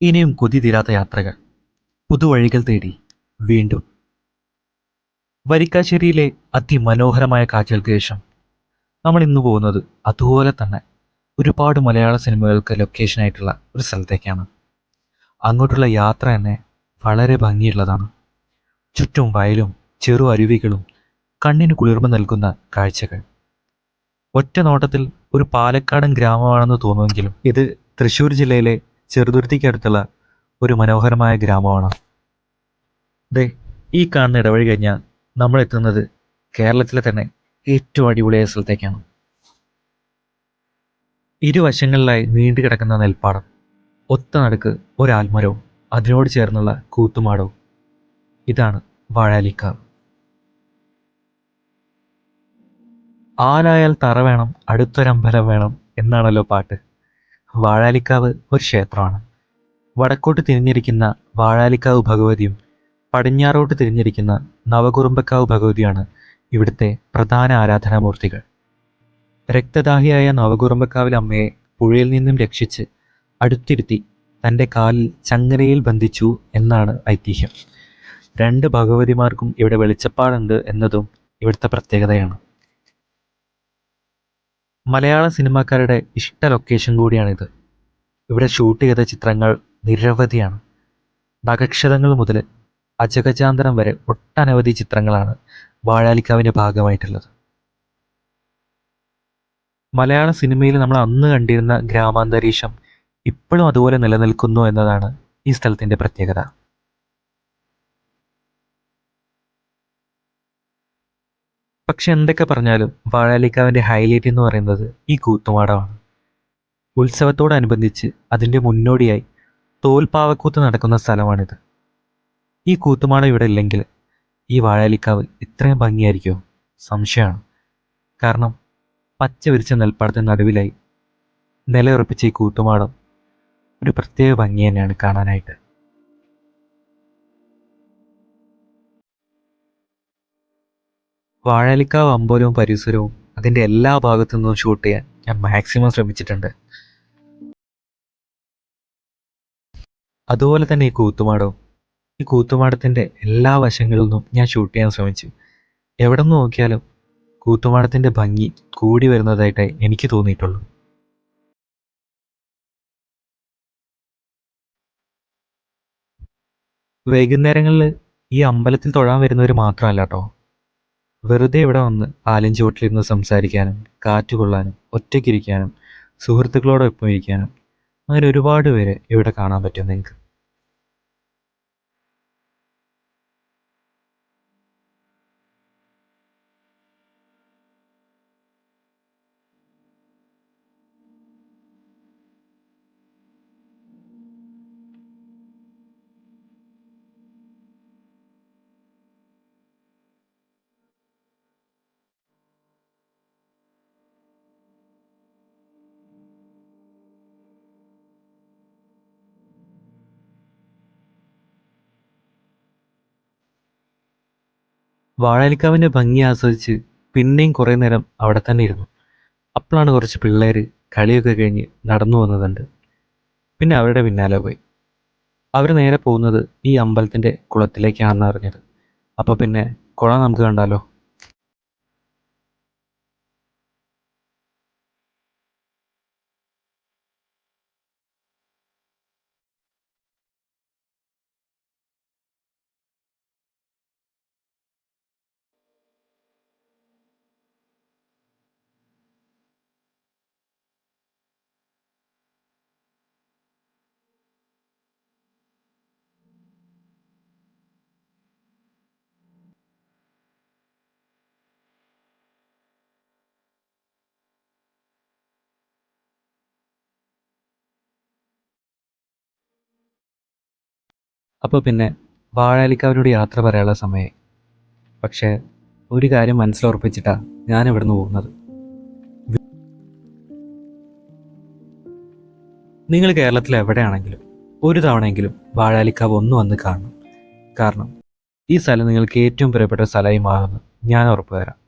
ഇനിയും കൊതി തീരാത്ത യാത്രകൾ, പുതുവഴികൾ തേടി വീണ്ടും. വരിക്കാശ്ശേരിയിലെ അതിമനോഹരമായ കാഴ്ചകൾക്ക് ശേഷം നമ്മൾ ഇന്ന് പോകുന്നത് അതുപോലെ തന്നെ ഒരുപാട് മലയാള സിനിമകൾക്ക് ലൊക്കേഷനായിട്ടുള്ള ഒരു സ്ഥലത്തേക്കാണ്. അങ്ങോട്ടുള്ള യാത്ര തന്നെ വളരെ ഭംഗിയുള്ളതാണ്. ചുറ്റും വയലും ചെറു അരുവികളും കണ്ണിന് കുളിർമ നൽകുന്ന കാഴ്ചകൾ. ഒറ്റ നോട്ടത്തിൽ ഒരു പാലക്കാടൻ ഗ്രാമമാണെന്ന് തോന്നുമെങ്കിലും ഇത് തൃശ്ശൂർ ജില്ലയിലെ ചെറുതുരുത്തിക്കടുത്തുള്ള ഒരു മനോഹരമായ ഗ്രാമമാണ്. ദേ, ഈ കാണുന്ന ഇടവഴി കഴിഞ്ഞാൽ നമ്മൾ എത്തുന്നത് കേരളത്തിലെ തന്നെ ഏറ്റവും അടിപൊളിയായ സ്ഥലത്തേക്കാണ്. ഇരുവശങ്ങളിലായി നീണ്ടു കിടക്കുന്ന നെൽപ്പാടം, ഒത്ത നടുക്ക് ഒരാൽമരവും അതിനോട് ചേർന്നുള്ള കൂത്തുമാടവും. ഇതാണ് വാഴാലിക്കാവ്. ആലായാൽ തറ വേണം, അടുത്തൊരമ്പലം വേണം എന്നാണല്ലോ പാട്ട്. വാഴാലിക്കാവ് ഒരു ക്ഷേത്രമാണ്. വടക്കോട്ട് തിരിഞ്ഞിരിക്കുന്ന വാഴാലിക്കാവ് ഭഗവതിയും പടിഞ്ഞാറോട്ട് തിരിഞ്ഞിരിക്കുന്ന നവകുറുമ്പക്കാവ് ഭഗവതിയാണ് ഇവിടുത്തെ പ്രധാന ആരാധനാമൂർത്തികൾ. രക്തദാഹിയായ നവകുറുമ്പക്കാവിൽ അമ്മയെ പുഴയിൽ നിന്നും രക്ഷിച്ച് അടുത്തിരുത്തി തൻ്റെ കാലിൽ ചങ്ങലയിൽ ബന്ധിച്ചു എന്നാണ് ഐതിഹ്യം. രണ്ട് ഭഗവതിമാർക്കും ഇവിടെ വെളിച്ചപ്പാടുണ്ട് എന്നതും ഇവിടുത്തെ പ്രത്യേകതയാണ്. മലയാള സിനിമാക്കാരുടെ ഇഷ്ട ലൊക്കേഷൻ കൂടിയാണിത്. ഇവിടെ ഷൂട്ട് ചെയ്ത ചിത്രങ്ങൾ നിരവധിയാണ്. നഖക്ഷതങ്ങൾ മുതൽ അജഗജാന്തരം വരെ ഒട്ടനവധി ചിത്രങ്ങളാണ് വാഴാലിക്കാവിൻ്റെ ഭാഗമായിട്ടുള്ളത്. മലയാള സിനിമയിൽ നമ്മൾ അന്ന് കണ്ടിരുന്ന ഗ്രാമാന്തരീക്ഷം ഇപ്പോഴും അതുപോലെ നിലനിൽക്കുന്നു എന്നതാണ് ഈ സ്ഥലത്തിൻ്റെ പ്രത്യേകത. പക്ഷെ എന്തൊക്കെ പറഞ്ഞാലും വാഴാലിക്കാവിൻ്റെ ഹൈലൈറ്റ് എന്ന് പറയുന്നത് ഈ കൂത്തുമാടമാണ്. ഉത്സവത്തോടനുബന്ധിച്ച് അതിൻ്റെ മുന്നോടിയായി തോൽപ്പാവക്കൂത്ത് നടക്കുന്ന സ്ഥലമാണിത്. ഈ കൂത്തുമാടം ഇവിടെ ഇല്ലെങ്കിൽ ഈ വാഴാലിക്കാവ് ഇത്രയും ഭംഗിയായിരിക്കുമോ? സംശയമാണ്. കാരണം പച്ച വിരിച്ച നെൽപ്പാടത്തിന് നടുവിലായി നിലയുറപ്പിച്ച ഈ കൂത്തുമാടം ഒരു പ്രത്യേക ഭംഗി തന്നെയാണ് കാണാനായിട്ട്. വാഴാലിക്കാവ് അമ്പലവും പരിസരവും അതിൻ്റെ എല്ലാ ഭാഗത്തു നിന്നും ഷൂട്ട് ചെയ്യാൻ ഞാൻ മാക്സിമം ശ്രമിച്ചിട്ടുണ്ട്. അതുപോലെ തന്നെ ഈ കൂത്തുമാടത്തിൻ്റെ എല്ലാ വശങ്ങളിൽ നിന്നും ഞാൻ ഷൂട്ട് ചെയ്യാൻ ശ്രമിച്ചു. എവിടെ നിന്ന് നോക്കിയാലും കൂത്തുമാടത്തിൻ്റെ ഭംഗി കൂടി വരുന്നതായിട്ടേ എനിക്ക് തോന്നിയിട്ടുള്ളൂ. വൈകുന്നേരങ്ങളിൽ ഈ അമ്പലത്തിൽ തൊഴാൻ വരുന്നവർ മാത്രമല്ല കേട്ടോ, വെറുതെ ഇവിടെ വന്ന് ആലിഞ്ചുവട്ടിലിരുന്ന് സംസാരിക്കാനും കാറ്റ് കൊള്ളാനും ഒറ്റയ്ക്കിരിക്കാനും സുഹൃത്തുക്കളോടൊപ്പം ഇരിക്കാനും അങ്ങനെ ഒരുപാട് പേര് ഇവിടെ കാണാൻ പറ്റും നിങ്ങൾക്ക്. വാഴാലിക്കാവിൻ്റെ ഭംഗി ആസ്വദിച്ച് പിന്നെയും കുറേ നേരം അവിടെ തന്നെ ഇരുന്നു. അപ്പോഴാണ് കുറച്ച് പിള്ളേർ കളിയൊക്കെ കഴിഞ്ഞ് നടന്നു വന്നതുണ്ട്. പിന്നെ അവരുടെ പിന്നാലെ പോയി. അവർ നേരെ പോകുന്നത് ഈ അമ്പലത്തിൻ്റെ കുളത്തിലേക്കാണെന്ന് അറിഞ്ഞത്. അപ്പോൾ പിന്നെ കുളം നമുക്ക് കണ്ടാലോ? അപ്പോൾ പിന്നെ വാഴാലിക്കാവിനോട് യാത്ര പറയാനുള്ള സമയമായി. പക്ഷേ ഒരു കാര്യം മനസ്സിലുറപ്പിച്ചിട്ടാണ് ഞാൻ ഇവിടുന്ന് പോകുന്നത്. നിങ്ങൾ കേരളത്തിൽ എവിടെയാണെങ്കിലും ഒരു തവണയെങ്കിലും വാഴാലിക്കാവ് ഒന്ന് വന്ന് കാണണം. കാരണം ഈ സ്ഥലം നിങ്ങൾക്ക് ഏറ്റവും പ്രിയപ്പെട്ട സ്ഥലമായി മാറുമെന്ന് ഞാൻ ഉറപ്പുതരാം.